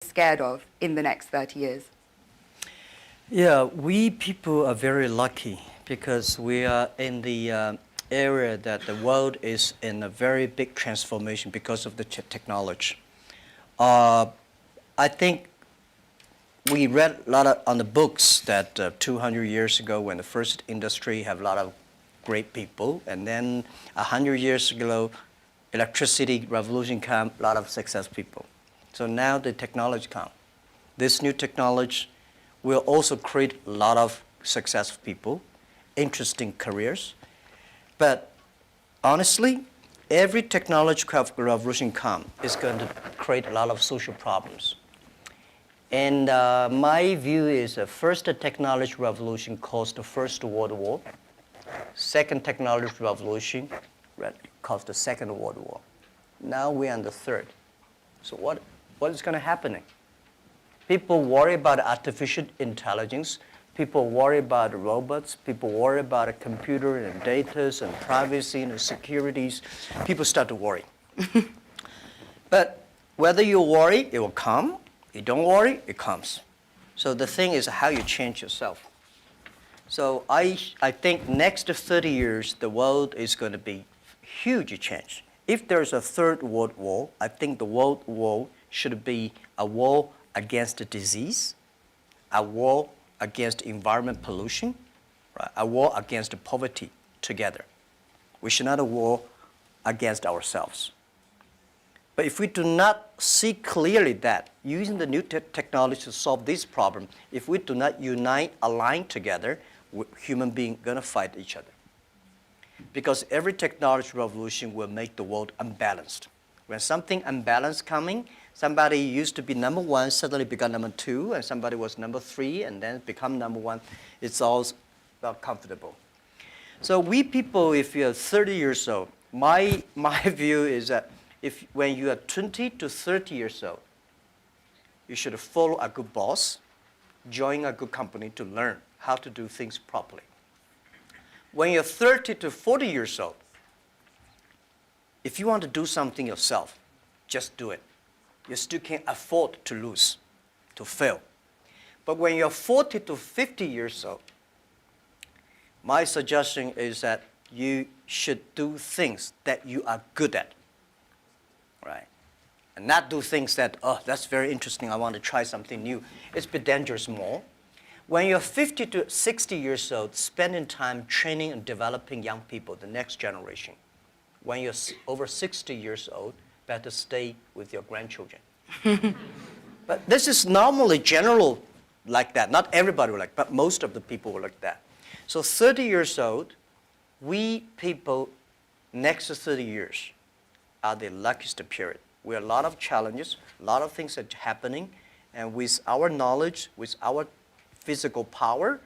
scared of in the next 30 years? Yeah, we people are very lucky because we are in the area that the world is in a very big transformation because of the technology. I think we read a lot on the books that 200 years ago when the first industry have a lot of great people, and then 100 years ago, electricity revolution came, a lot of success people. So now the technology comes. This new technology will also create a lot of successful people, interesting careers. But honestly, every technological revolution comes is going to create a lot of social problems. And my view is the first technology revolution caused the First World War. Second technology revolution caused the Second World War. Now we're on the third. So what is going to happen? People worry about artificial intelligence. People worry about robots. People worry about a computer and data and privacy and securities. People start to worry. But whether you worry, it will come. You don't worry, it comes. So the thing is how you change yourself. So I think next 30 years, the world is going to be huge change. If there's a third world war, I think the world war should be a war against the disease, a war against environment pollution, right? A war against poverty together. We should not a war against ourselves. But if we do not see clearly that using the new technology to solve this problem, if we do not unite, align together, human beings are going to fight each other. Because every technology revolution will make the world unbalanced. When something unbalanced coming, somebody used to be number one, suddenly become number two, and somebody was number three, and then become number one. It's all not comfortable. So we people, if you're 30 years old, my view is that when you are 20 to 30 years old, you should follow a good boss, join a good company to learn how to do things properly. When you're 30 to 40 years old, if you want to do something yourself, just do it. You still can't afford to lose, to fail. But when you're 40 to 50 years old, my suggestion is that you should do things that you are good at, right? And not do things that, oh, that's very interesting, I want to try something new. It's a bit dangerous more. When you're 50 to 60 years old, spending time training and developing young people, the next generation. When you're over 60 years old, better stay with your grandchildren. But this is normally general like that. Not everybody will like, but most of the people will like that. So 30 years old, we people, next 30 years, are the luckiest period. We have a lot of challenges, a lot of things are happening, and with our knowledge, with our physical power,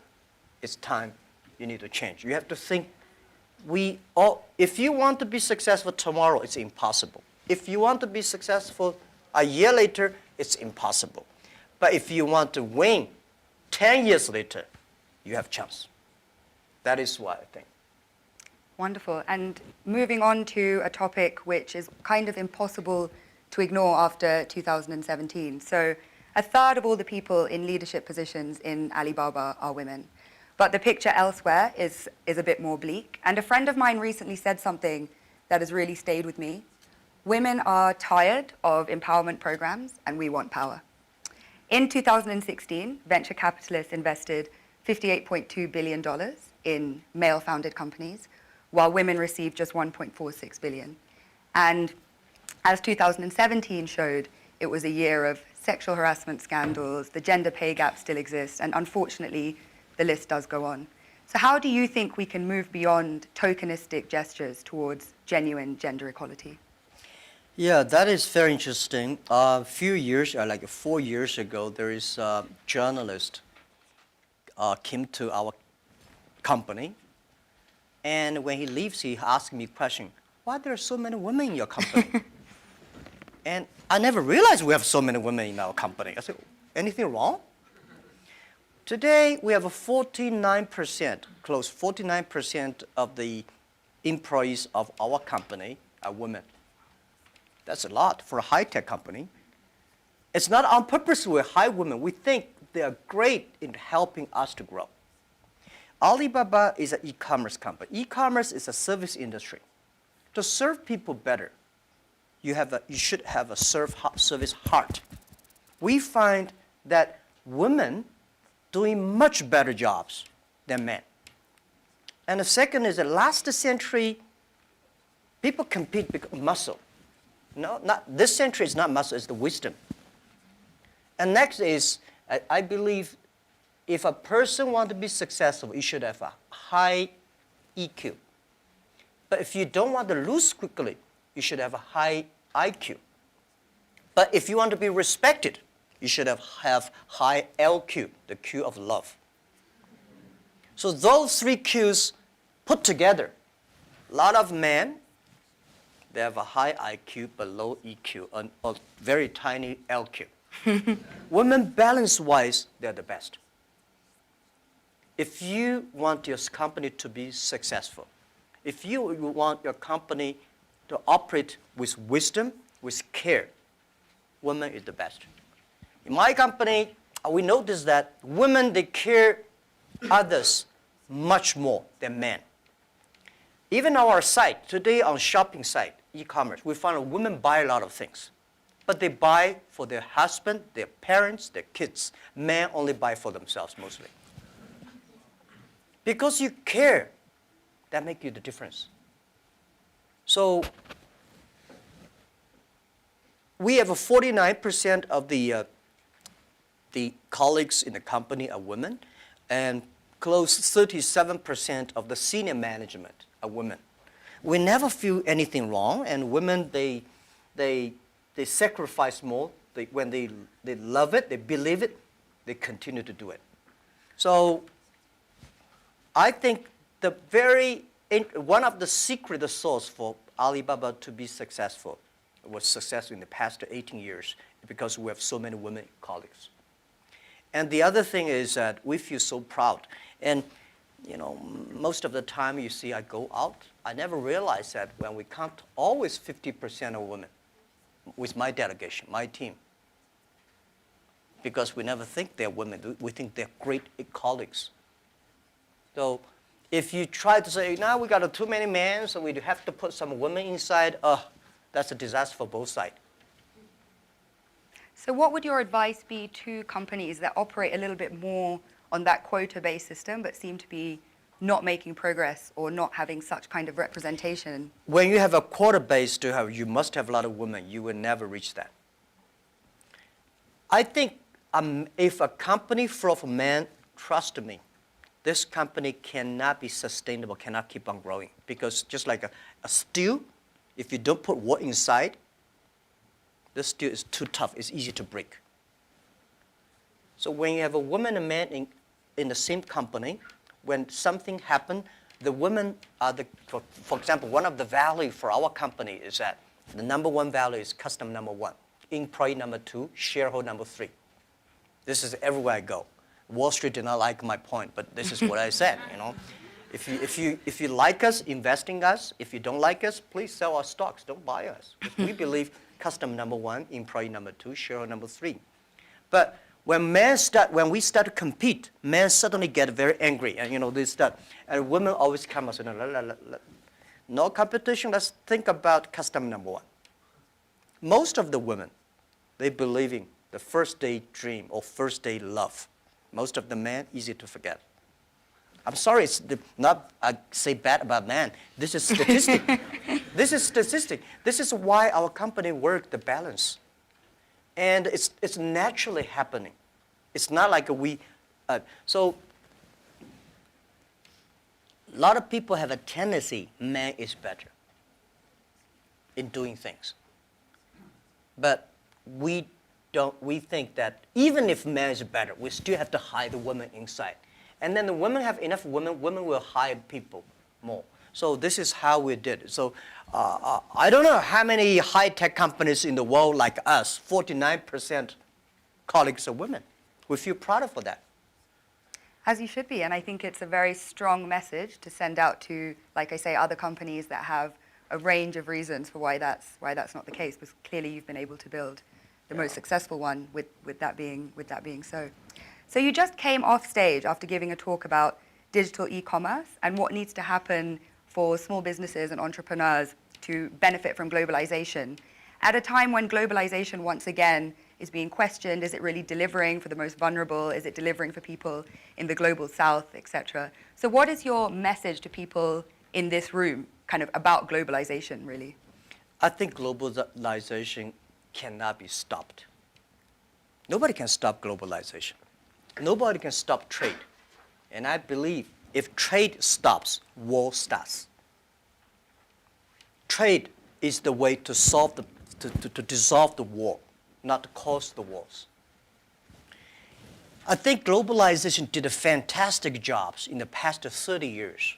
it's time you need to change. You have to think, if you want to be successful tomorrow, it's impossible. If you want to be successful a year later, it's impossible. But if you want to win 10 years later, you have a chance. That is what I think. Wonderful. And moving on to a topic which is kind of impossible to ignore after 2017. So a third of all the people in leadership positions in Alibaba are women. But the picture elsewhere is a bit more bleak. And a friend of mine recently said something that has really stayed with me. Women are tired of empowerment programs, and we want power. In 2016, venture capitalists invested $58.2 billion in male-founded companies, while women received just $1.46 billion. And as 2017 showed, it was a year of sexual harassment scandals, the gender pay gap still exists, and unfortunately, the list does go on. So how do you think we can move beyond tokenistic gestures towards genuine gender equality? Yeah, that is very interesting. A few years, like 4 years ago, there is a journalist came to our company, and when he leaves, he asked me a question, why there are so many women in your company? And I never realized we have so many women in our company. I said, anything wrong? Today, we have a 49%, close 49% of the employees of our company are women. That's a lot for a high-tech company. It's not on purpose we hire women. We think they are great in helping us to grow. Alibaba is an e-commerce company. E-commerce is a service industry. To serve people better, you should have a service heart. We find that women doing much better jobs than men. And the second is that last century, people compete because of muscle. No, not this century is not muscle, it's the wisdom. And next is, I believe, if a person wants to be successful, you should have a high EQ. But if you don't want to lose quickly, you should have a high IQ. But if you want to be respected, you should have high LQ, the Q of love. So those three Qs put together, a lot of men, they have a high IQ but low EQ, and a very tiny LQ. Women, balance-wise, they're the best. If you want your company to be successful, if you want your company to operate with wisdom, with care, women is the best. In my company, we notice that women, they care others much more than men. Even on our site, today on shopping site, e-commerce, we find women buy a lot of things. But they buy for their husband, their parents, their kids. Men only buy for themselves mostly. Because you care, that makes you the difference. So we have 49% of the colleagues in the company are women, and close 37% of the senior management are women. We never feel anything wrong, and women, they sacrifice more. When they love it, they believe it, they continue to do it. So I think one of the secret sauce for Alibaba to be successful was successful in the past 18 years because we have so many women colleagues. And the other thing is that we feel so proud. And most of the time you see I go out, I never realized that when we count always 50% of women with my delegation, my team. Because we never think they're women. We think they're great colleagues. So if you try to say, now we got too many men, so we have to put some women inside, that's a disaster for both sides. So what would your advice be to companies that operate a little bit more on that quota-based system but seem to be not making progress or not having such kind of representation? When you have a quota-based, you must have a lot of women. You will never reach that. I think if a company full of men, trust me, this company cannot be sustainable, cannot keep on growing. Because just like a stew, if you don't put wood inside, this stew is too tough. It's easy to break. So when you have a woman and man in the same company, when something happens, the women are for example, one of the values for our company is that the number one value is customer number one, employee number two, shareholder number three. This is everywhere I go. Wall Street did not like my point, but this is what I said. If you like us, invest in us. If you don't like us, please sell our stocks. Don't buy us. We believe customer number one, employee number two, shareholder number three. But when we start to compete, men suddenly get very angry, and they start. And women always come and say, no competition. Let's think about customer number one. Most of the women, they believe in the first day dream or first day love. Most of the men, easy to forget. I'm sorry, it's not I say bad about men. This is statistic. This is statistic. This is why our company works the balance. And it's naturally happening. It's not like so a lot of people have a tendency, man is better in doing things. But we think that even if man is better, we still have to hire the woman inside. And then the women have enough women will hire people more. So this is how we did it. So I don't know how many high-tech companies in the world like us, 49% colleagues are women. We feel proud of that. As you should be, and I think it's a very strong message to send out to, like I say, other companies that have a range of reasons for why that's not the case, because clearly you've been able to build the most successful one, with that being so. So you just came off stage after giving a talk about digital e-commerce and what needs to happen for small businesses and entrepreneurs to benefit from globalization. At a time when globalization once again is being questioned, is it really delivering for the most vulnerable? Is it delivering for people in the global south, etc.? So what is your message to people in this room kind of about globalization, really? I think globalization cannot be stopped. Nobody can stop globalization. Nobody can stop trade. And I believe if trade stops, war starts. Trade is the way to solve to dissolve the war, not to cause the wars. I think globalization did a fantastic job in the past 30 years.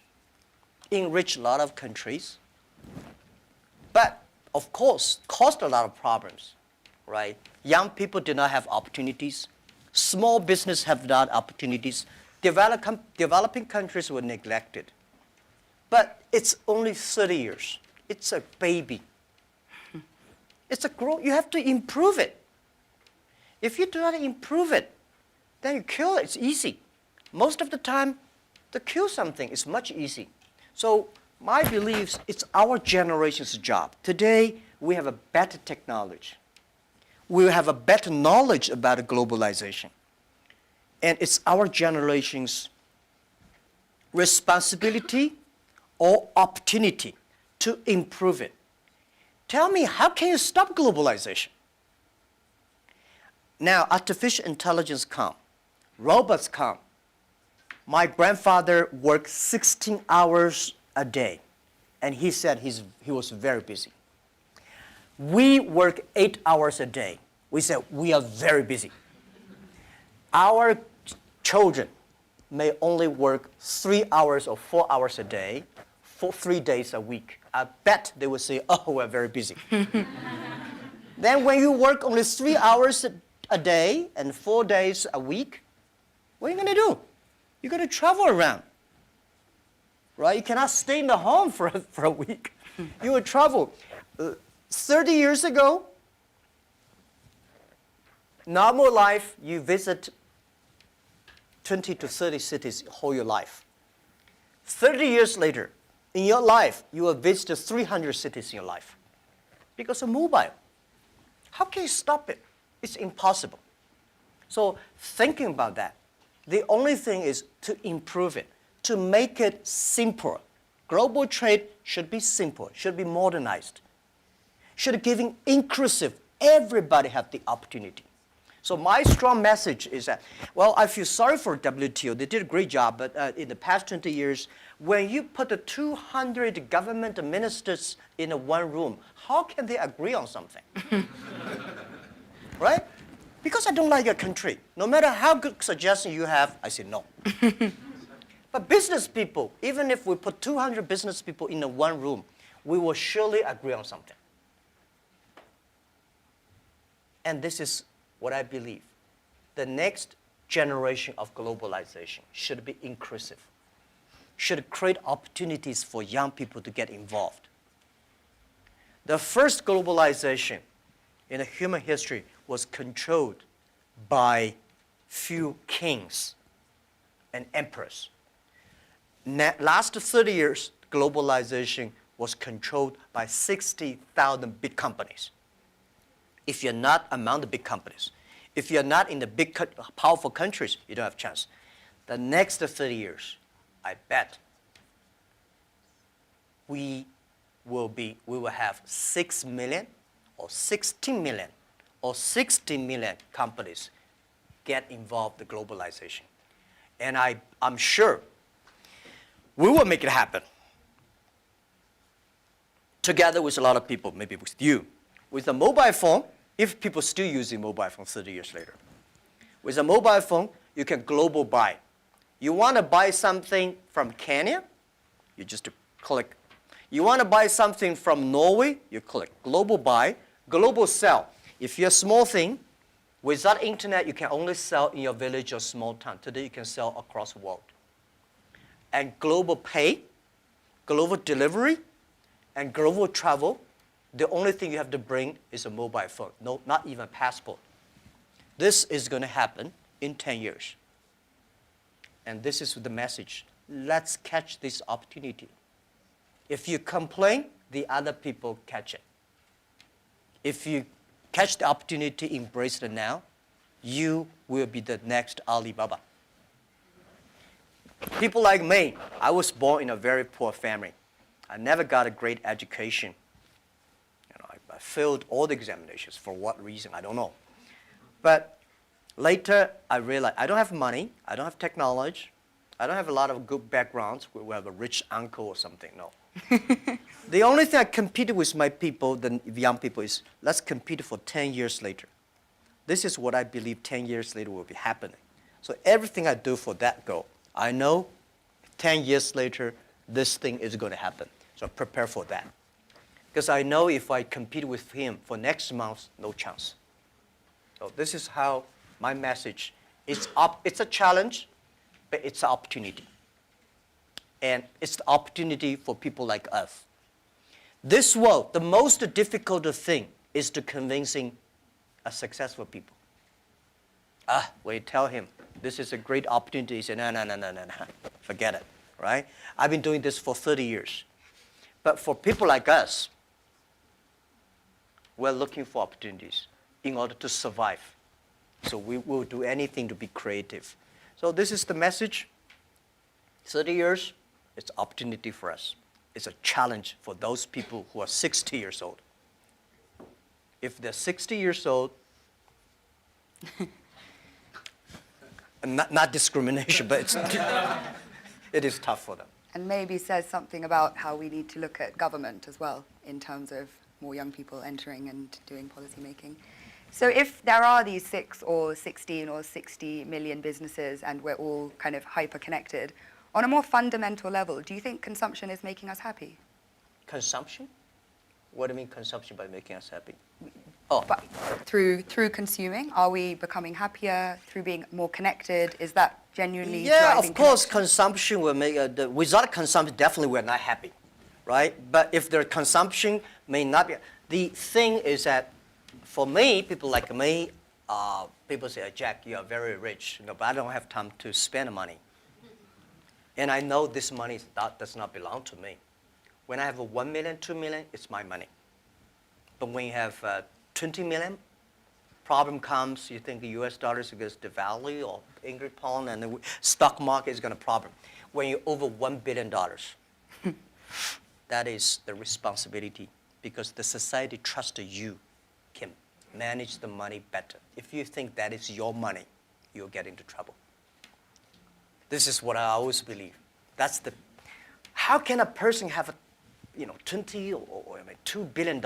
Enriched a lot of countries, but of course, caused a lot of problems, right? Young people did not have opportunities. Small business have not opportunities. Developing countries were neglected. But it's only 30 years. It's a baby. It's a growth. You have to improve it. If you do not improve it, then you kill it. It's easy. Most of the time, to kill something is much easy. So my beliefs, it's our generation's job. Today, we have a better technology. We have a better knowledge about globalization. And it's our generation's responsibility or opportunity to improve it. Tell me, how can you stop globalization? Now, artificial intelligence come, robots come. My grandfather worked 16 hours a day, and he said he was very busy. We work 8 hours a day. We said we are very busy. Our children may only work 3 hours or 4 hours a day for 3 days a week. I bet they will say, oh, we're very busy. Then when you work only 3 hours a day and 4 days a week, what are you going to do? You're going to travel around, right? You cannot stay in the home for a week. You will travel. 30 years ago, normal life, you visit 20 to 30 cities whole your life. 30 years later, in your life, you will visit 300 cities in your life because of mobile. How can you stop it? It's impossible. So thinking about that, the only thing is to improve it, to make it simpler. Global trade should be simple, should be modernized, should be inclusive. Everybody have the opportunity. So my strong message is that, well, I feel sorry for WTO. They did a great job, but in the past 20 years, when you put the 200 government ministers in one room, how can they agree on something? Right? Because I don't like your country. No matter how good suggestion you have, I say no. But business people, even if we put 200 business people in one room, we will surely agree on something. And this is what I believe. The next generation of globalization should be inclusive, should create opportunities for young people to get involved. The first globalization in the human history was controlled by few kings and emperors. Last 30 years, globalization was controlled by 60,000 big companies. If you're not among the big companies, if you're not in the big, powerful countries, you don't have a chance. The next 30 years, I bet we will have 6 million or 16 million or 16 million companies get involved in globalization. And I'm sure we will make it happen. Together with a lot of people, maybe with you. With a mobile phone, if people still using mobile phone 30 years later. With a mobile phone, you can global buy. You want to buy something from Kenya, you just click. You want to buy something from Norway, you click. Global buy, global sell. If you're a small thing, without internet, you can only sell in your village or small town. Today, you can sell across the world. And global pay, global delivery, and global travel, The only thing you have to bring is a mobile phone, no, not even a passport. This is going to happen in 10 years. And this is the message. Let's catch this opportunity. If you complain, the other people catch it. If you catch the opportunity, embrace it now, you will be the next Alibaba. People like me, I was born in a very poor family. I never got a great education. I failed all the examinations. For what reason, I don't know. But later, I realized I don't have money, I don't have technology, I don't have a lot of good backgrounds. We have a rich uncle or something, no. The only thing I competed with my people, the young people, is let's compete for 10 years later. This is what I believe 10 years later will be happening. So everything I do for that goal, I know 10 years later, this thing is going to happen. So prepare for that. Because I know if I compete with him for next month, no chance. So this is how my message is. It's a challenge, but it's an opportunity. And it's the opportunity for people like us. This world, the most difficult thing is to convincing a successful people. When you tell him, this is a great opportunity, he says, no, forget it, right? I've been doing this for 30 years. But for people like us, we're looking for opportunities in order to survive. So we will do anything to be creative. So this is the message. 30 years, it's an opportunity for us. It's a challenge for those people who are 60 years old. If they're 60 years old, not discrimination, but it is tough for them. And maybe says something about how we need to look at government as well in terms of more young people entering and doing policy making. So if there are these 6 or 16 or 60 million businesses and we're all kind of hyper-connected, on a more fundamental level, do you think consumption is making us happy? Consumption? What do you mean consumption by making us happy? But through consuming, are we becoming happier through being more connected? Is that genuinely driving of course, connection? consumption will make, without consumption, definitely we're not happy, right? But if the consumption may not be, the thing is that for me, people like me, people say, Jack, you are very rich, but I don't have time to spend money. And I know this money does not belong to me. When I have 1 million, 2 million, it's my money. But when you have 20 million, problem comes, you think the US dollar is going to devalue or English pound and the stock market is going to problem. When you're over $1 billion, that is the responsibility because the society trusts you can manage the money better. If you think that is your money, you'll get into trouble. This is what I always believe. That's the, how can a person have 20 or $2 billion?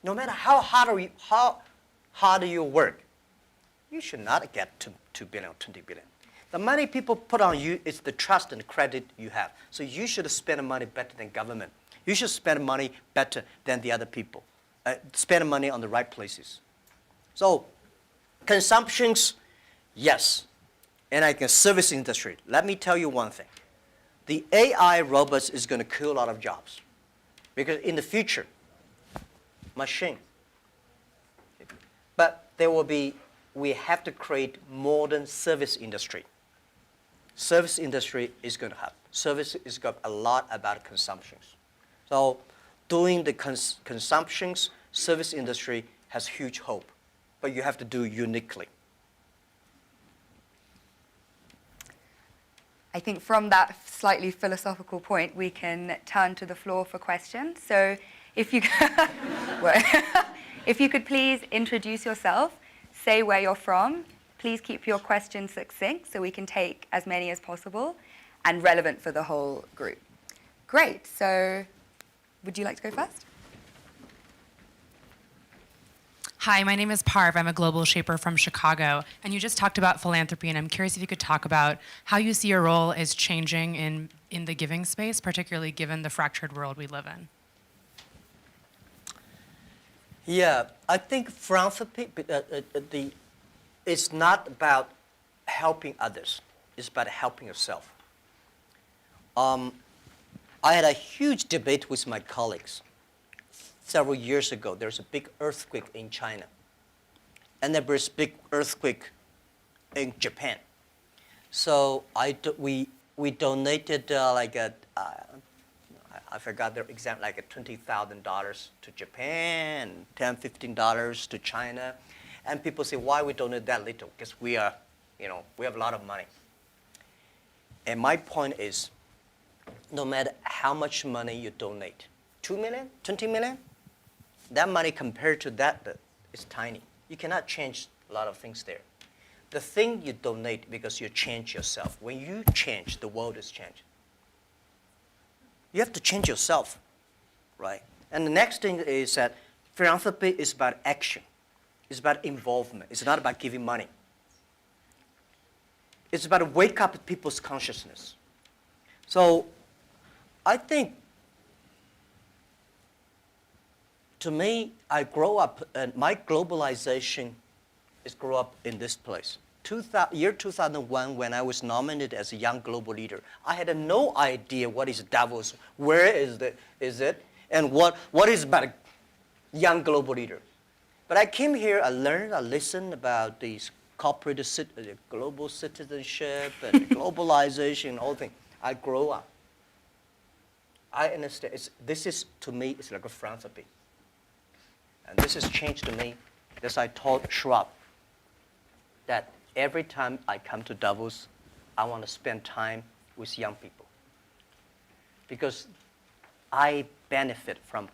No matter how hard you work, you should not get 2 billion or 20 billion. The money people put on you is the trust and credit you have. So you should spend money better than government. You should spend money better than the other people. Spend money on the right places. So consumptions, yes. And like the service industry, let me tell you one thing. The AI robots is going to kill a lot of jobs. Because in the future, machine. But there will be, we have to create modern service industry. Service industry is going to have, service is got a lot about consumptions. So doing the consumptions, service industry has huge hope. But you have to do uniquely. I think from that slightly philosophical point, we can turn to the floor for questions. So if you, if you could please introduce yourself, say where you're from, please keep your questions succinct so we can take as many as possible and relevant for the whole group. Great, so would you like to go first? Hi, my name is Parv. I'm a global shaper from Chicago. And you just talked about philanthropy, and I'm curious if you could talk about how you see your role is changing in the giving space, particularly given the fractured world we live in. Yeah, I think philanthropy, it's not about helping others. It's about helping yourself. I had a huge debate with my colleagues several years ago, there's a big earthquake in China. And there was a big earthquake in Japan. So we donated I forgot the exact, like $20,000 to Japan, $10, $15 to China. And people say, why we donate that little? Because we have a lot of money. And my point is, no matter how much money you donate, 2 million, 20 million, that money compared to that is tiny. You cannot change a lot of things there. The thing you donate because you change yourself. When you change, the world is changed. You have to change yourself, right? And the next thing is that philanthropy is about action. It's about involvement. It's not about giving money. It's about to wake up people's consciousness. So I think, to me, I grow up, and my globalization is grow up in this place. Year 2001, when I was nominated as a Young Global Leader, I had no idea what is Davos, where is it, and what is about a Young Global Leader. But I came here, I learned, I listened about these corporate global citizenship and globalization and all things. I grow up. I understand. This is, to me, it's like a philanthropy. And this has changed to me, as I told Schwab, that every time I come to Davos, I want to spend time with young people. Because I benefit from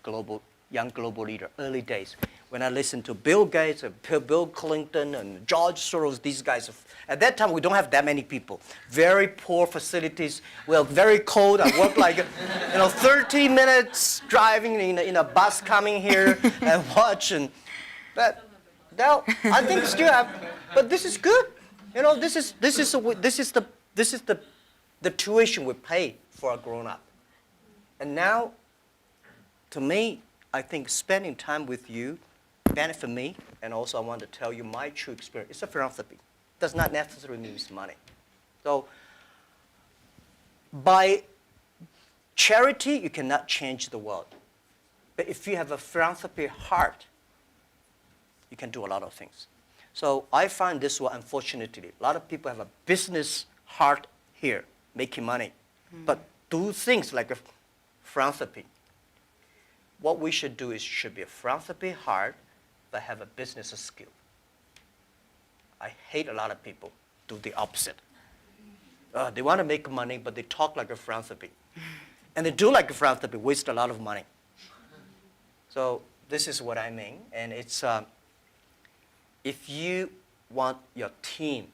Young Global Leader early days. When I listen to Bill Gates, and Bill Clinton, and George Soros, these guys, at that time we don't have that many people. Very poor facilities. Well, very cold. I work like 30 minutes driving in a bus coming here and watching. But now I think still have. But this is good. This is the tuition we pay for a grown-up. And now, to me, I think spending time with you benefit me, and also I want to tell you my true experience. It's a philanthropy. It does not necessarily mean money. So, by charity, you cannot change the world. But if you have a philanthropy heart, you can do a lot of things. So I find this one, unfortunately, a lot of people have a business heart here, making money, but do things like a philanthropy. What we should do is should be a philanthropy heart, but have a business skill. I hate a lot of people do the opposite. They want to make money, but they talk like a philanthropy. And they do like a philanthropy, waste a lot of money. So this is what I mean, and it's, if you want your team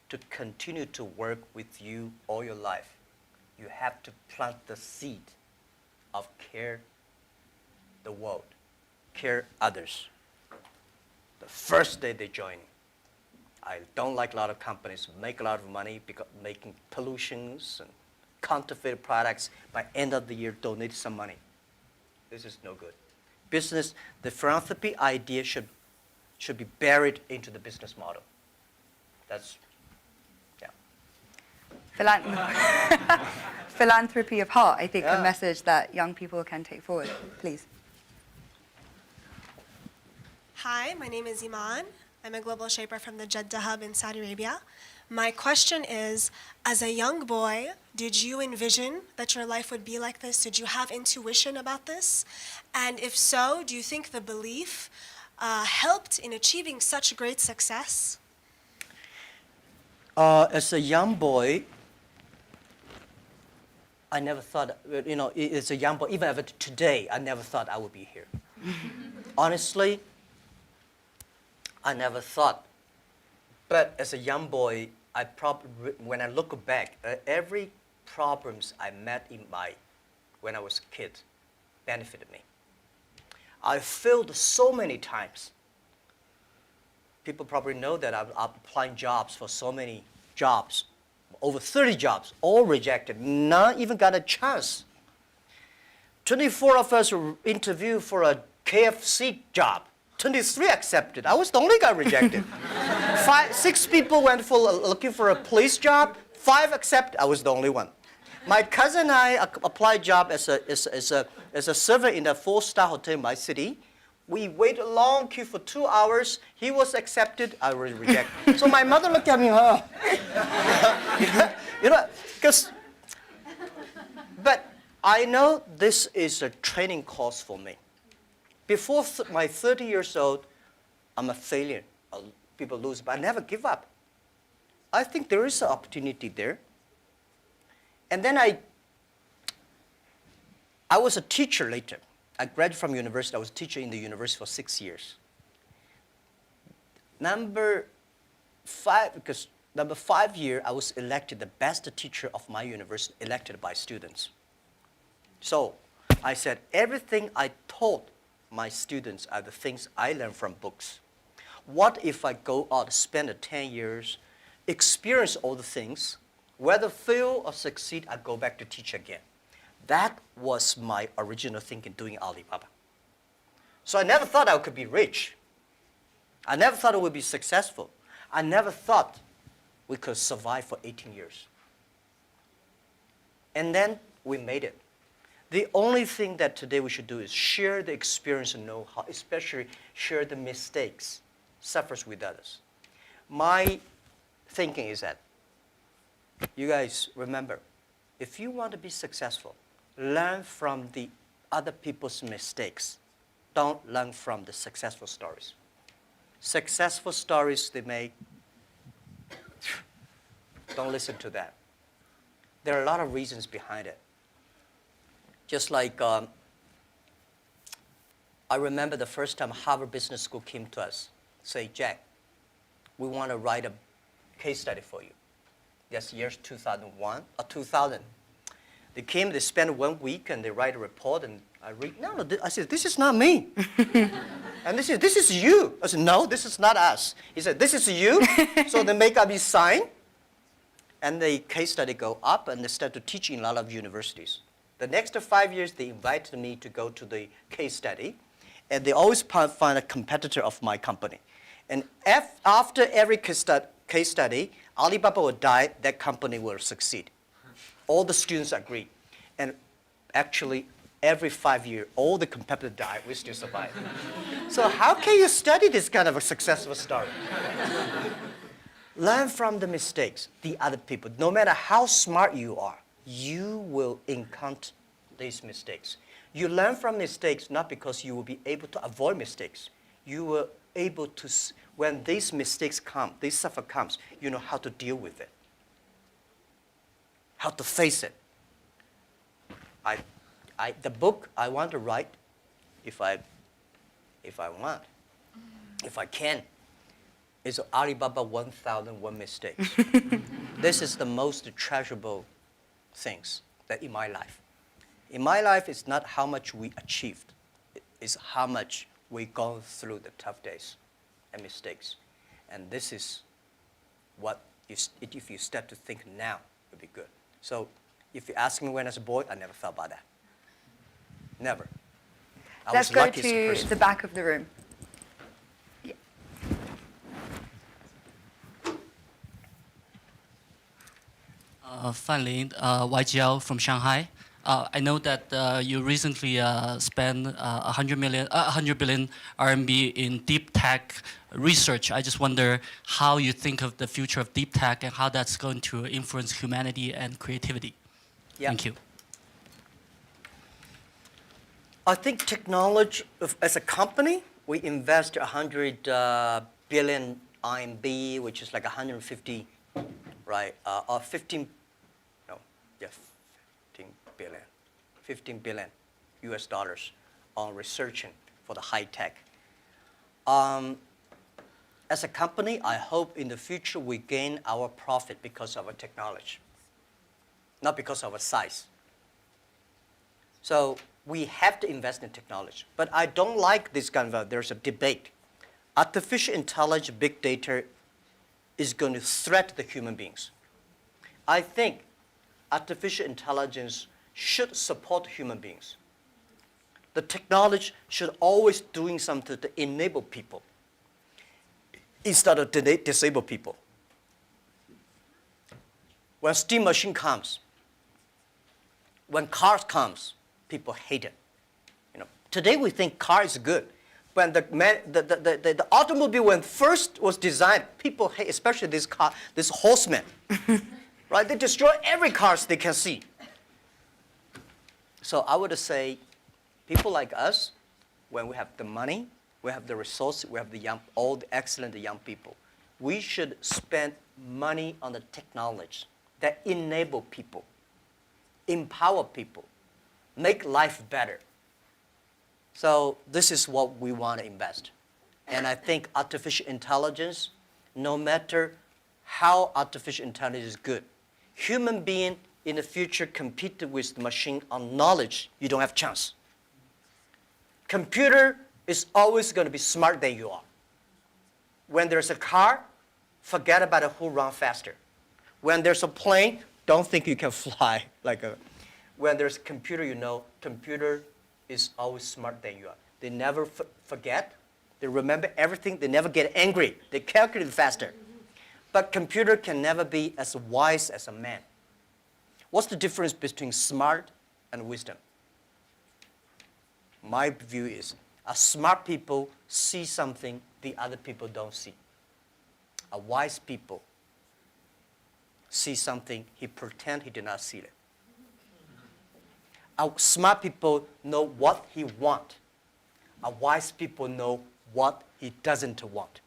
to continue to work with you all your life, you have to plant the seed of care the world, care others. The first day they join. I don't like a lot of companies make a lot of money because making pollutions and counterfeit products. By end of the year, donate some money. This is no good. Business, the philanthropy idea should be buried into the business model. That's, yeah. Philanthropy of heart, I think, a message that young people can take forward. Please. Hi, my name is Iman. I'm a global shaper from the Jeddah Hub in Saudi Arabia. My question is, as a young boy, did you envision that your life would be like this? Did you have intuition about this? And if so, do you think the belief helped in achieving such great success? As a young boy, I never thought, as a young boy, even today, I never thought I would be here. Honestly, I never thought. But as a young boy, when I look back, every problems I met when I was a kid benefited me. I failed so many times. People probably know that I'm applying jobs for so many jobs, over 30 jobs, all rejected, not even got a chance. 24 of us were interviewed for a KFC job. 23 accepted. I was the only guy rejected. 6 people went for looking for a police job. 5 accepted. I was the only one. My cousin and I applied job as a server in a 4-star hotel in my city. We waited a long queue for 2 hours. He was accepted. I was rejected. So my mother looked at me, but I know this is a training course for me. Before my 30 years old, I'm a failure. People lose, but I never give up. I think there is an opportunity there. And then I was a teacher later. I graduated from university. I was a teacher in the university for 6 years. Number 5 year, I was elected the best teacher of my university, elected by students. So I said, everything I taught my students are the things I learned from books. What if I go out, spend 10 years, experience all the things, whether fail or succeed, I go back to teach again. That was my original thinking doing Alibaba. So I never thought I could be rich. I never thought I would be successful. I never thought we could survive for 18 years. And then we made it. The only thing that today we should do is share the experience and know-how, especially share the mistakes, suffers with others. My thinking is that you guys remember, if you want to be successful, learn from the other people's mistakes. Don't learn from the successful stories. Successful stories they make, don't listen to that. There are a lot of reasons behind it. Just like I remember the first time Harvard Business School came to us, say, Jack, we want to write a case study for you. That's years 2001 or 2000. They came, they spent 1 week, and they write a report, and I read, I said, this is not me. And this is you. I said, no, this is not us. He said, this is you. So they make up his sign, and the case study go up, and they start to teach in a lot of universities. The next 5 years, they invited me to go to the case study, and they always find a competitor of my company. And after every case study, Alibaba will die, that company will succeed. All the students agree. And actually, every 5 years, all the competitors die, we still survive. So how can you study this kind of a successful story? Learn from the mistakes, the other people. No matter how smart you are, you will encounter these mistakes. You learn from mistakes not because you will be able to avoid mistakes. You will able to, when these mistakes come, this suffer comes, you know how to deal with it, how to face it. The book I want to write, if I can, is Alibaba 1001 Mistakes. This is the most treasurable things that in my life. In my life, it's not how much we achieved. It's how much we gone through the tough days and mistakes. And this is what, if you start to think now, would be good. So if you ask me when I was a boy, I never thought about that. Never. Let's go to the back of the room. Yeah. Fan Lin, YGL from Shanghai. I know that you recently spent 100 billion RMB in deep tech research. I just wonder how you think of the future of deep tech and how that's going to influence humanity and creativity. Yeah. Thank you. I think technology, as a company, we invest 100 billion RMB, which is like 150, right, or 15, no, yeah, 15 billion US dollars on researching for the high tech. As a company, I hope in the future we gain our profit because of our technology, not because of our size. So we have to invest in technology. But I don't like this kind of, there's a debate. Artificial intelligence, big data is going to threaten the human beings. I think artificial intelligence should support human beings. The technology should always doing something to enable people instead of disable people. When steam machine comes, When cars comes, people hate it. Today we think car is good. When the automobile when first was designed, people hate, especially this horsemen, right? They destroy every cars they can see. So I would say, people like us, when we have the money, we have the resources, we have all the excellent young people, we should spend money on the technology that enable people, empower people, make life better. So this is what we want to invest. And I think artificial intelligence, no matter how artificial intelligence is good, human being in the future compete with the machine on knowledge, you don't have a chance. Computer is always going to be smarter than you are. When there's a car, forget about who runs faster. When there's a plane, don't think you can fly. When there's a computer, computer is always smarter than you are. They never forget. They remember everything. They never get angry. They calculate faster. But computer can never be as wise as a man. What's the difference between smart and wisdom? My view is, a smart people see something the other people don't see. A wise people see something, he pretend he did not see it. A smart people know what he want. A wise people know what he doesn't want.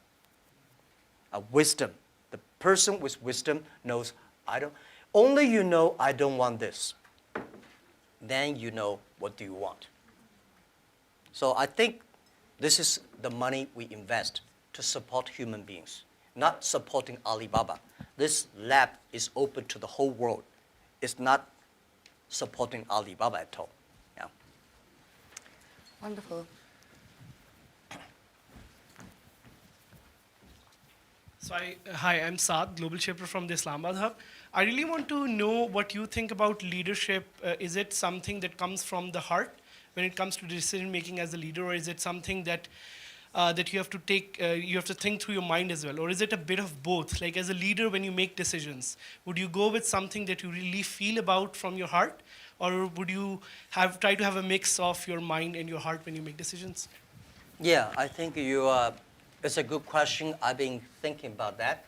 A wisdom, the person with wisdom knows, only you know I don't want this. Then you know what do you want. So I think this is the money we invest to support human beings, not supporting Alibaba. This lab is open to the whole world. It's not supporting Alibaba at all. Yeah. Wonderful. So hi, I'm Saad, Global Shaper from the Islamabad Hub. I really want to know what you think about leadership. Is it something that comes from the heart when it comes to decision making as a leader, or is it something that that you have to take, you have to think through your mind as well, or is it a bit of both? Like as a leader, when you make decisions, would you go with something that you really feel about from your heart, or would you try to have a mix of your mind and your heart when you make decisions? Yeah, I think it's a good question. I've been thinking about that.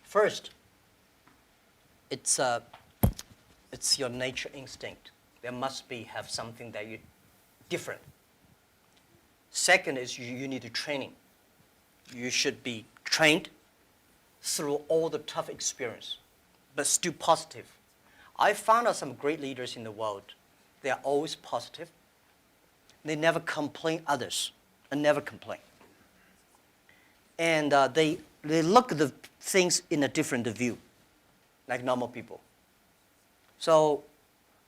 First, it's your nature instinct. There must have something that you different. Second is you need training. You should be trained through all the tough experience, but still positive. I found out some great leaders in the world. They are always positive. They never complain others, and never complain. And they look at the things in a different view, like normal people. So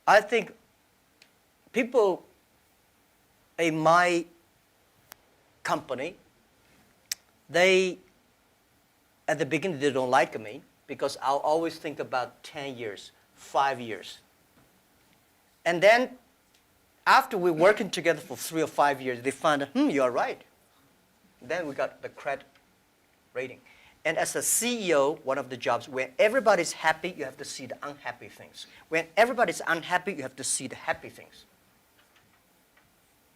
I think people in my company, at the beginning, they don't like me because I'll always think about 10 years, 5 years. And then after we're working together for 3 or 5 years, they find, you're right. Then we got the credit rating. And as a CEO, one of the jobs, when everybody's happy, you have to see the unhappy things. When everybody's unhappy, you have to see the happy things.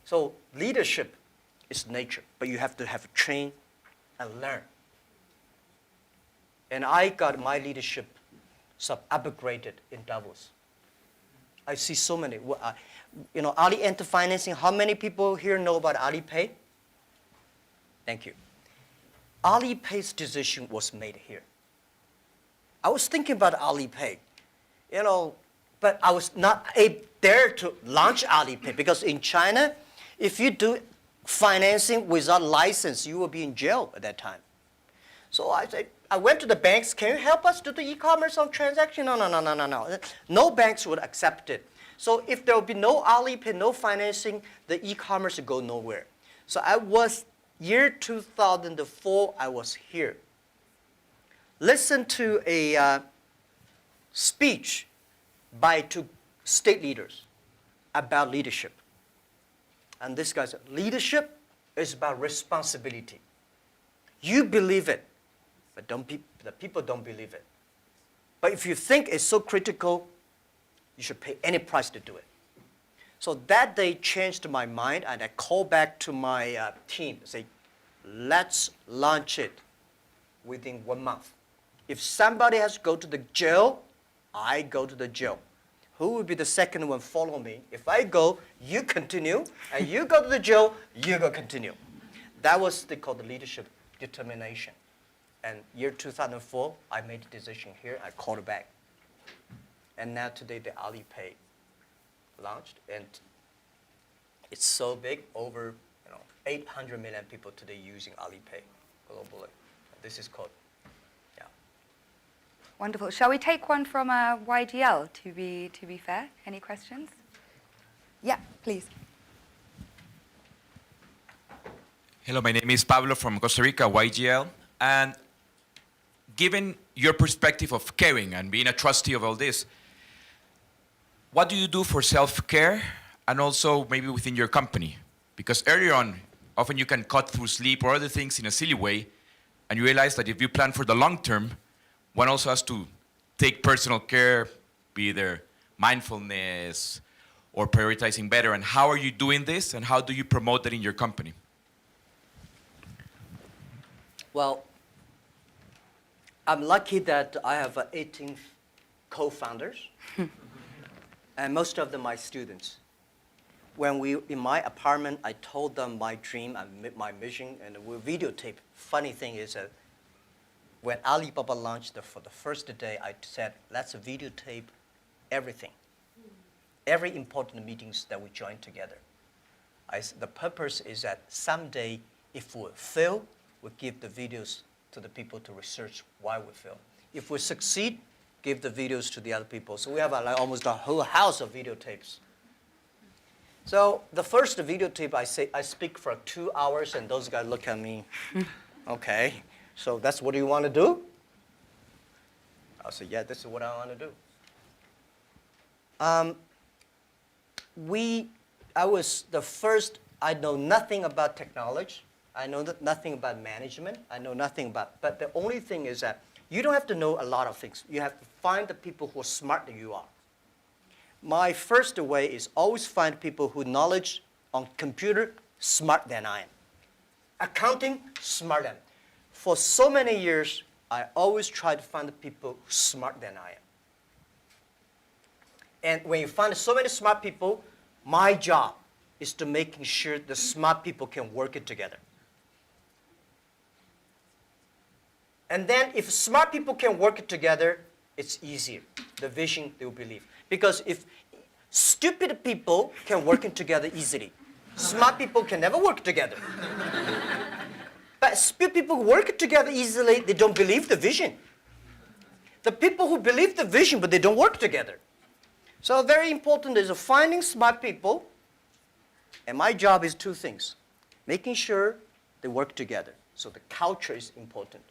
So leadership is nature, but you have to train and learn. And I got my leadership upgraded in Davos. I see so many. Ali Enter Financing, how many people here know about Alipay? Thank you. Alipay's decision was made here. I was thinking about Alipay, but I was not dare to launch Alipay because in China, if you do financing without license, you will be in jail at that time. So I went to the banks, can you help us do the e-commerce on transaction? No. No banks would accept it. So if there will be no Alipay, no financing, the e-commerce would go nowhere. So year 2004, I was here. Listen to a speech by 2 state leaders about leadership. And this guy said, leadership is about responsibility. You believe it, but the people don't believe it. But if you think it's so critical, You should pay any price to do it. So that day changed my mind, and I called back to my team and say, let's launch it within 1 month. If somebody has to go to the jail, I go to the jail. Who will be the second one follow me? If I go, you continue, and you go to the jail, you go continue. That was called the leadership determination. And year 2004, I made a decision here, I called it back. And now today the Alipay launched, and it's so big, over 800 million people today using Alipay globally. This is called, yeah. Wonderful. Shall we take one from YGL to be fair? Any questions? Yeah, please. Hello, my name is Pablo from Costa Rica, YGL. And given your perspective of caring and being a trustee of all this, what do you do for self-care and also maybe within your company? Because earlier on, often you can cut through sleep or other things in a silly way, and you realize that if you plan for the long term, one also has to take personal care, be either mindfulness or prioritizing better. And how are you doing this, and how do you promote that in your company? Well, I'm lucky that I have 18 co-founders, and most of them are students. When in my apartment, I told them my dream and my mission, and we videotape. Funny thing is that when Alibaba launched for the first day, I said, let's videotape everything. Every important meetings that we join together. The purpose is that someday, if we fail, we give the videos to the people to research why we fail. If we succeed, give the videos to the other people. So we have almost a whole house of videotapes. So the first videotape, I speak for 2 hours, and those guys look at me, okay, so that's what you want to do? I said, yeah, this is what I want to do. I was the first, I know nothing about technology. I know nothing about management. I know nothing about, but the only thing is that you don't have to know a lot of things. You have to find the people who are smarter than you are. My first way is always find people who knowledge on computer smarter than I am. Accounting, smarter than. For so many years, I always try to find the people smarter than I am. And when you find so many smart people, my job is to making sure the smart people can work it together. And then if smart people can work it together, it's easier. The vision they will believe. Because if stupid people can work it together easily, smart people can never work together. But stupid people work it together easily, they don't believe the vision. The people who believe the vision, but they don't work together. So very important is finding smart people, and my job is 2 things. Making sure they work together. So the culture is important.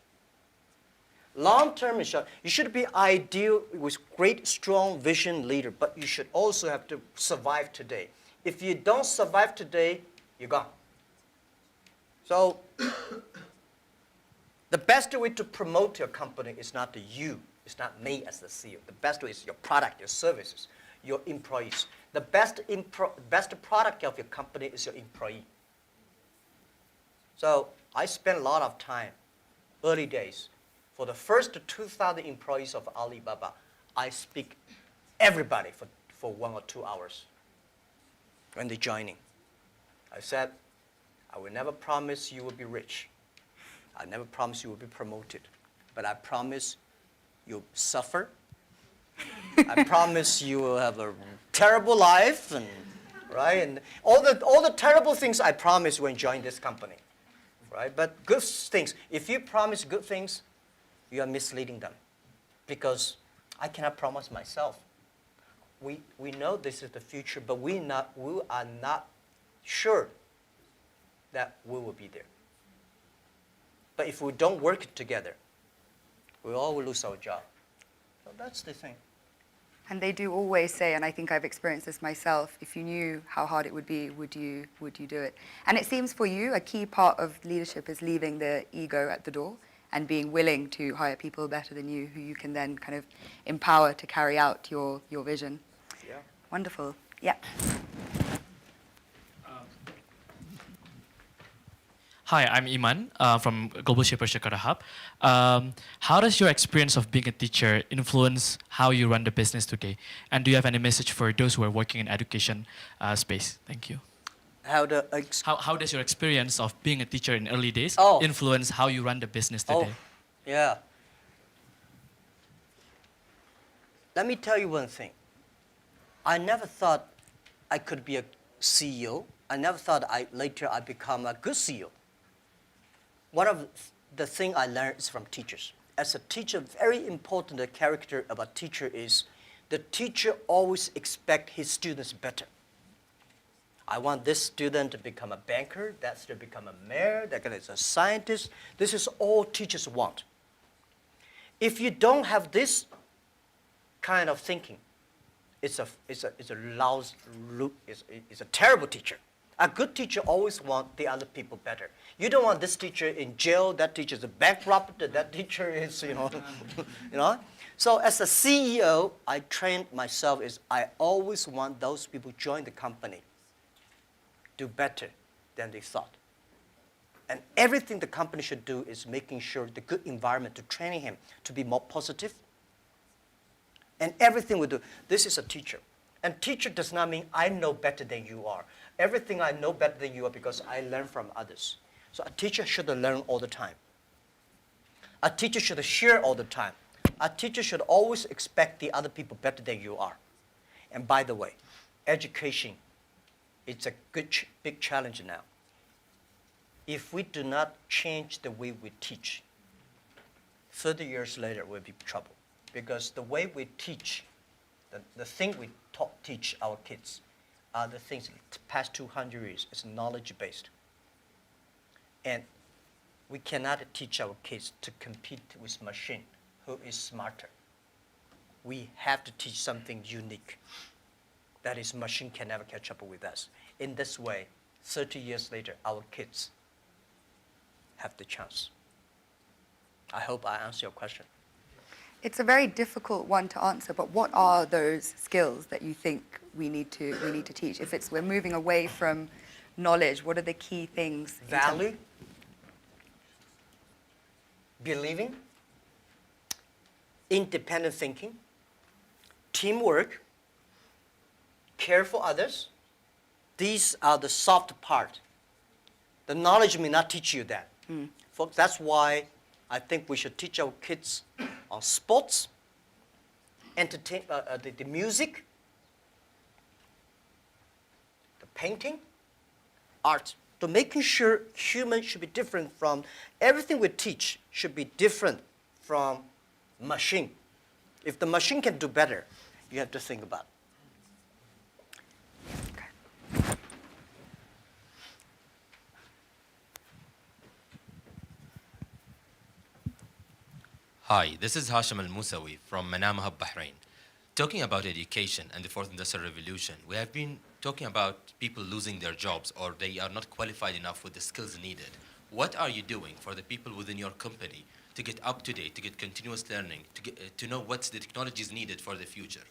Long term, you should be ideal with great, strong vision leader, but you should also have to survive today. If you don't survive today, you're gone. So the best way to promote your company is not you, it's not me as the CEO. The best way is your product, your services, your employees. The best product of your company is your employee. So I spent a lot of time, early days. For the first 2,000 employees of Alibaba, I speak everybody for 1 or 2 hours when they're joining. I said, I will never promise you will be rich. I never promise you will be promoted. But I promise you'll suffer. I promise you will have a terrible life, and right? And all the terrible things I promise when you join this company. Right? But good things. If you promise good things, you are misleading them, because I cannot promise myself. We know this is the future, but we are not sure that we will be there. But if we don't work together, we all will lose our job. So that's the thing. And they do always say, and I think I've experienced this myself, if you knew how hard it would be, would you do it? And it seems for you, a key part of leadership is leaving the ego at the door and being willing to hire people better than you, who you can then kind of empower to carry out your vision. Yeah. Wonderful. Yeah. Hi, I'm Iman from Global Shaper Jakarta Hub. How does your experience of being a teacher influence how you run the business today? And do you have any message for those who are working in education space? Thank you. How the How does your experience of being a teacher in early days Oh. influence how you run the business Oh, today? yeah. Let me tell you one thing. I never thought I could be a CEO. I never thought later I'd become a good CEO. One of the things I learned is from teachers. As a teacher, very important character of a teacher is the teacher always expects his students better. I want this student to become a banker, that student to become a mayor, that guy is a scientist. This is all teachers want. If you don't have this kind of thinking, it's a terrible teacher. A good teacher always wants the other people better. You don't want this teacher in jail, that teacher is a bankrupt, that teacher is, you know. So as a CEO, I trained myself is I always want those people join the company do better than they thought. And everything the company should do is making sure the good environment to training him to be more positive. And everything we do, this is a teacher. And teacher does not mean I know better than you are. Everything I know better than you are because I learn from others. So a teacher should learn all the time. A teacher should share all the time. A teacher should always expect the other people better than you are. And by the way, education, it's a big challenge now. If we do not change the way we teach, 30 years later we'll be in trouble. Because the way we teach, the thing we teach our kids are the things the past 200 years is knowledge-based. And we cannot teach our kids to compete with machine who is smarter. We have to teach something unique. That is, machine can never catch up with us. In this way, 30 years later, our kids have the chance. I hope I answer your question. It's a very difficult one to answer, but what are those skills that you think we need to teach? If we're moving away from knowledge, what are the key things? Value, believing, independent thinking, teamwork, care for others. These are the soft part. The knowledge may not teach you that. Folks, that's why I think we should teach our kids on sports, the music, the painting, art. So making sure humans should be different from, everything we teach should be different from machine. If the machine can do better, you have to think about it. Hi, this is Hashim Al-Musawi from Manama Hub, Bahrain. Talking about education and the Fourth Industrial Revolution, we have been talking about people losing their jobs or they are not qualified enough with the skills needed. What are you doing for the people within your company to get up to date, to get continuous learning, to know what's the technologies needed for the future?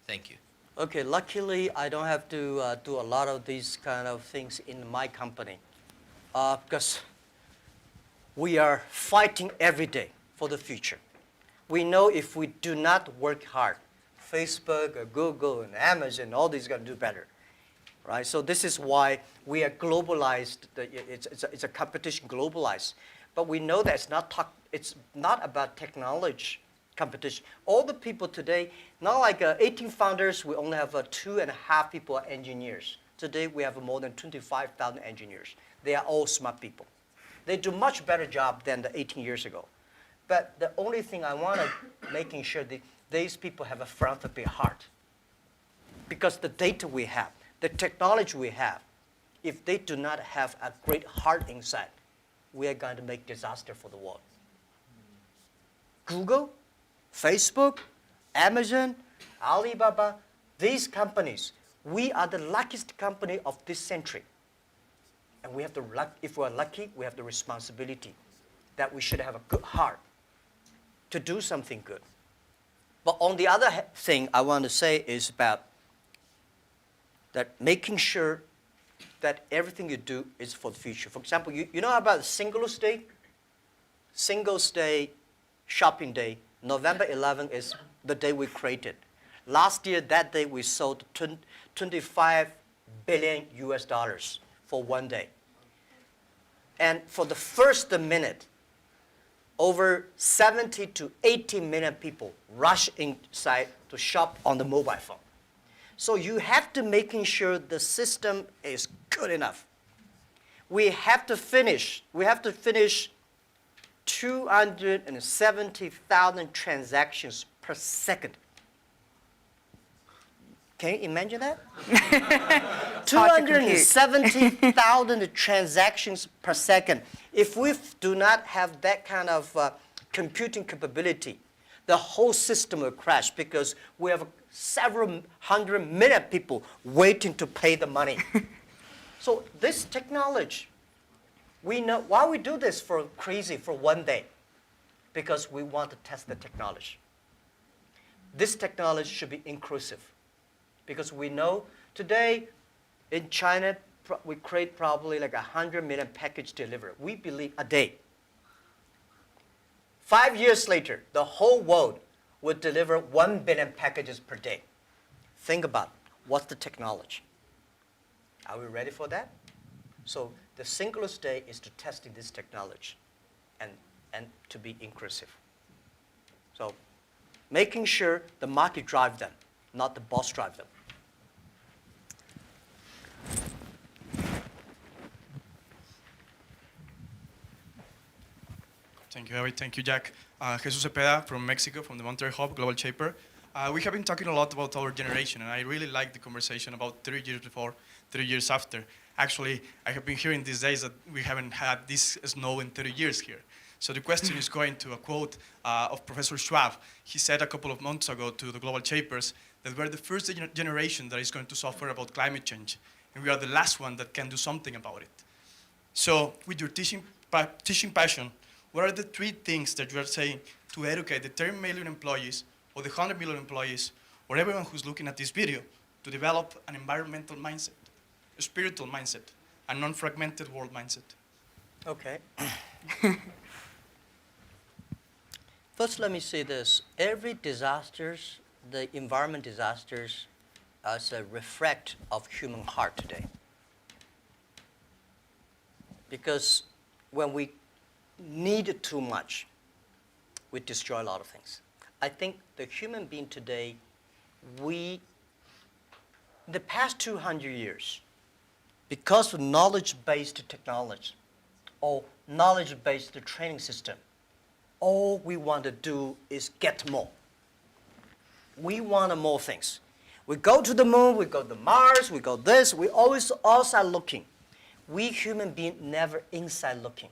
Thank you. Okay, luckily I don't have to do a lot of these kind of things in my company because we are fighting every day for the future. We know if we do not work hard, Facebook, or Google, and Amazon, all these are going to do better, right? So this is why we are globalized. It's a competition globalized, but we know that it's not about technology competition. All the people today, not like 18 founders, we only have 2.5 people are engineers. Today we have more than 25,000 engineers. They are all smart people. They do much better job than the 18 years ago. But the only thing I want to making sure that these people have a philanthropy heart. Because the data we have, the technology we have, if they do not have a great heart inside, we are going to make disaster for the world. Google, Facebook, Amazon, Alibaba, these companies, we are the luckiest company of this century. And we have the if we're lucky, we have the responsibility that we should have a good heart to do something good. But on the other thing I want to say is about that making sure that everything you do is for the future. For example, you know about Singles Day? Singles Day, shopping day. November 11th is the day we created. Last year, that day, we sold 25 billion US dollars for one day. And for the first minute, over 70 to 80 million people rush inside to shop on the mobile phone. So you have to making sure the system is good enough. We have to finish 270,000 transactions per second. Can you imagine that? hard to compute. 270,000 transactions per second. If we do not have that kind of computing capability, the whole system will crash because we have several hundred million people waiting to pay the money. So this technology, we know why we do this for one day, because we want to test the technology. This technology should be inclusive, because we know today in China we create probably like 100 million package delivery. We believe a day. 5 years later, the whole world would deliver 1 billion packages per day. Think about what's the technology. Are we ready for that? So the Singles Day is to testing this technology and to be inclusive. So making sure the market drive them, not the boss drive them. Thank you, Harry. Thank you, Jack. Jesus Cepeda from Mexico, from the Monterrey Hub, Global Shaper. We have been talking a lot about our generation, and I really like the conversation about 30 years before, 30 years after. Actually, I have been hearing these days that we haven't had this snow in 30 years here. So the question is going to a quote of Professor Schwab. He said a couple of months ago to the Global Shapers that we're the first generation that is going to suffer about climate change, and we are the last one that can do something about it. So with your teaching passion, what are the 3 things that you are saying to educate the 10 million employees or the 100 million employees or everyone who's looking at this video to develop an environmental mindset, a spiritual mindset, a non-fragmented world mindset? Okay. First, let me say this. Every disasters, the environment disasters, is a reflect of human heart today. Because when we need too much, we destroy a lot of things. I think the human being today, in the past 200 years, because of knowledge-based technology or knowledge-based training system, all we want to do is get more. We want more things. We go to the moon, we go to Mars, we go this, we always outside looking. We human beings never inside looking.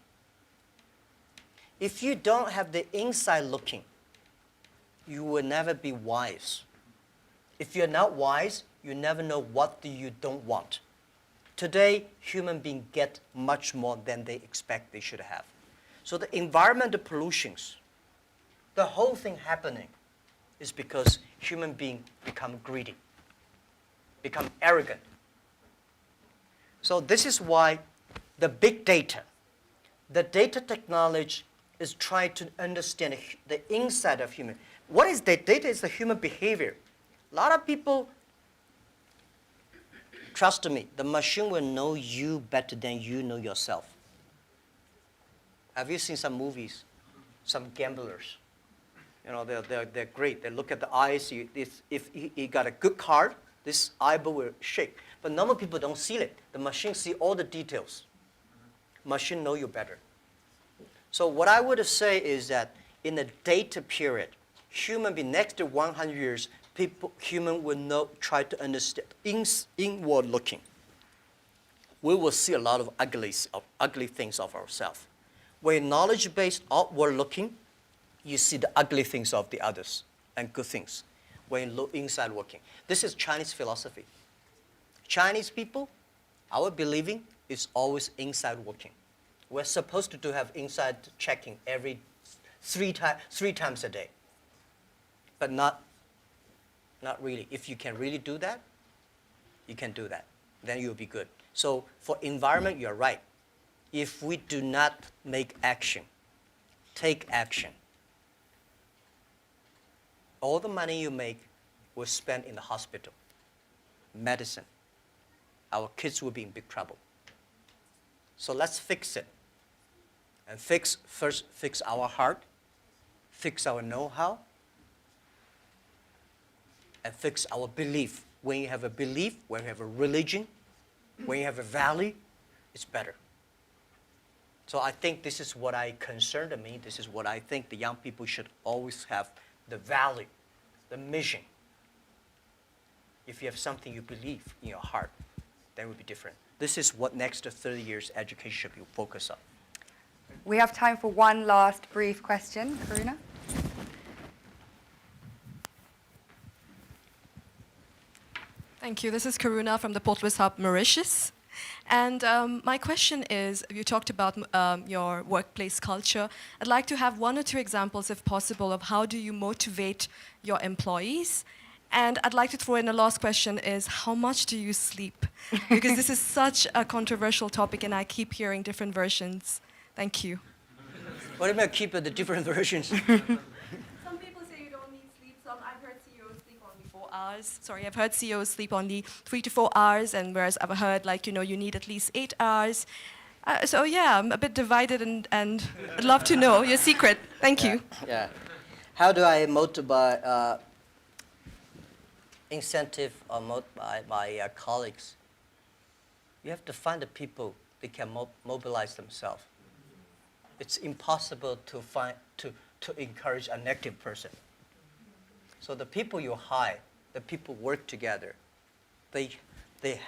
If you don't have the inside looking, you will never be wise. If you're not wise, you never know what you don't want. Today, human beings get much more than they expect they should have. So the environmental pollutions, the whole thing happening is because human beings become greedy, become arrogant. So this is why the big data, the data technology is trying to understand the inside of human. What is data? Data is the human behavior. A lot of people, trust me, the machine will know you better than you know yourself. Have you seen some movies? Some gamblers. You know, they're great. They look at the eyes. If he got a good card, this eyeball will shake. But normal people don't see it. The machine see all the details. Machine know you better. So what I would say is that in the data period, human being next to 100 years, human will try to understand inward looking. We will see a lot of ugly things of ourselves. When knowledge-based outward looking, you see the ugly things of the others and good things. When you look inside looking. This is Chinese philosophy. Chinese people, our believing is always inside looking. We're supposed to have inside checking every three times a day. But not really. If you can really do that, you can do that. Then you'll be good. So for environment, you're right. If we do not make action, take action, all the money you make will spend in the hospital, medicine. Our kids will be in big trouble. So let's fix it. And first fix our heart, fix our know-how, and fix our belief. When you have a belief, when you have a religion, when you have a value, it's better. So I think this is what I concerned me. This is what I think the young people should always have, the value, the mission. If you have something you believe in your heart, then it will be different. This is what next 30 years education should be focused on. We have time for one last brief question. Karuna? Thank you. This is Karuna from the Portals Hub, Mauritius. And my question is, you talked about your workplace culture. I'd like to have one or two examples, if possible, of how do you motivate your employees. And I'd like to throw in a last question is, how much do you sleep? Because this is such a controversial topic and I keep hearing different versions. Thank you. What about keep the different versions? Some people say you don't need sleep. I've heard CEOs sleep only 4 hours. I've heard CEOs sleep only 3 to 4 hours, and whereas I've heard you need at least 8 hours. So yeah, I'm a bit divided, and I'd love to know your secret. Thank you. Yeah. How do I motivate, incentive or motivate my colleagues? You have to find the people that can mobilize themselves. It's impossible to encourage a negative person. So the people you hire, the people work together, they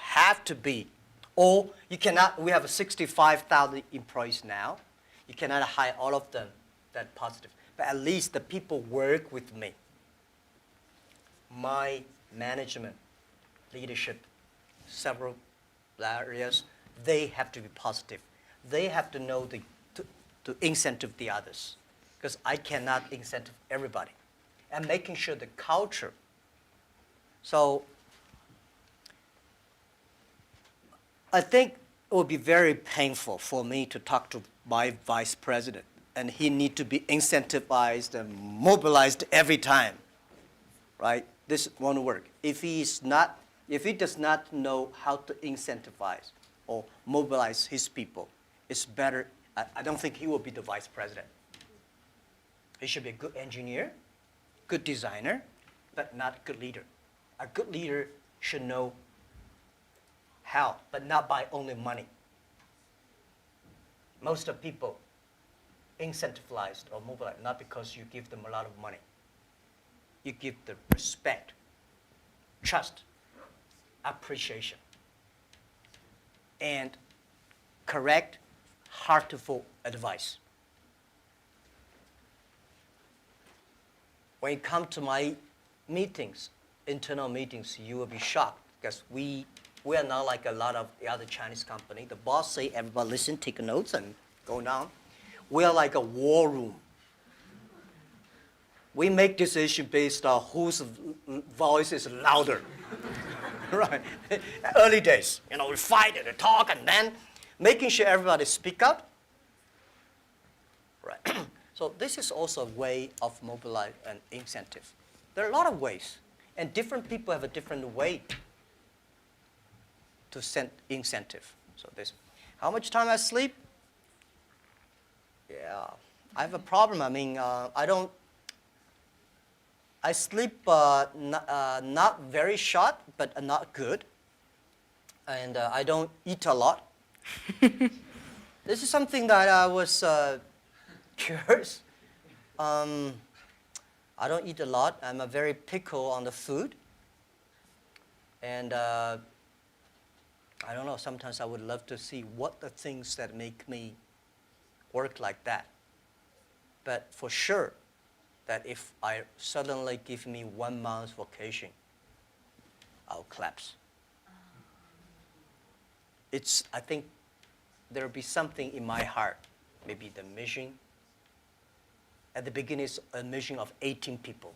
have to be, or you cannot, we have 65,000 employees now, you cannot hire all of them that positive, but at least the people work with me. My management, leadership, several areas, they have to be positive. They have to know to incentive the others, because I cannot incentive everybody. And making sure the culture. So I think it would be very painful for me to talk to my vice president, and he need to be incentivized and mobilized every time, right? This won't work. If he does not know how to incentivize or mobilize his people, it's better. I don't think he will be the vice president. He should be a good engineer, good designer, but not a good leader. A good leader should know how, but not by only money. Most of people incentivized or mobilized not because you give them a lot of money. You give them respect, trust, appreciation, and correct, heartful advice. When you come to my meetings, internal meetings, you will be shocked because we are not like a lot of the other Chinese company. The boss say, everybody listen, take notes, and go down. We are like a war room. We make decisions based on whose voice is louder. Right? Early days, we fight and talk, and then making sure everybody speak up. Right. So this is also a way of mobilize and incentive. There are a lot of ways, and different people have a different way to send incentive. So this, how much time I sleep? Yeah, I have a problem. I mean, I sleep not very short, but not good. And I don't eat a lot. This is something that I was curious. I don't eat a lot. I'm a very picky on the food. And I don't know, sometimes I would love to see what the things that make me work like that. But for sure, that if I suddenly give me 1 month vacation, I'll collapse. I think there'll be something in my heart, maybe the mission. At the beginning, it's a mission of 18 people.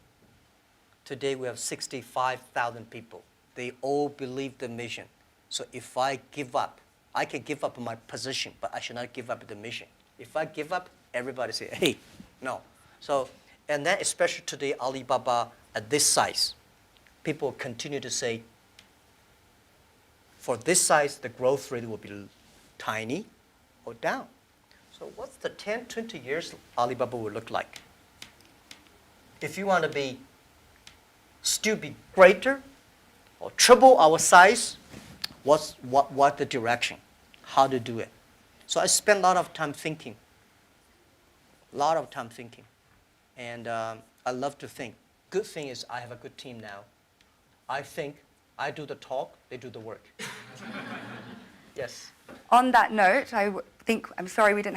Today, we have 65,000 people. they all believe the mission. So if I give up, I can give up my position, but I should not give up the mission. If I give up, everybody say, hey, no. So, and then especially today, Alibaba at this size, people continue to say, for this size, the growth rate will be tiny or down. So what's the 10, 20 years Alibaba will look like? If you want to still be greater or triple our size, what the direction? How to do it? So I spend a lot of time thinking. And I love to think. Good thing is I have a good team now. I think, I do the talk, they do the work. Yes. On that note, I'm sorry we didn't have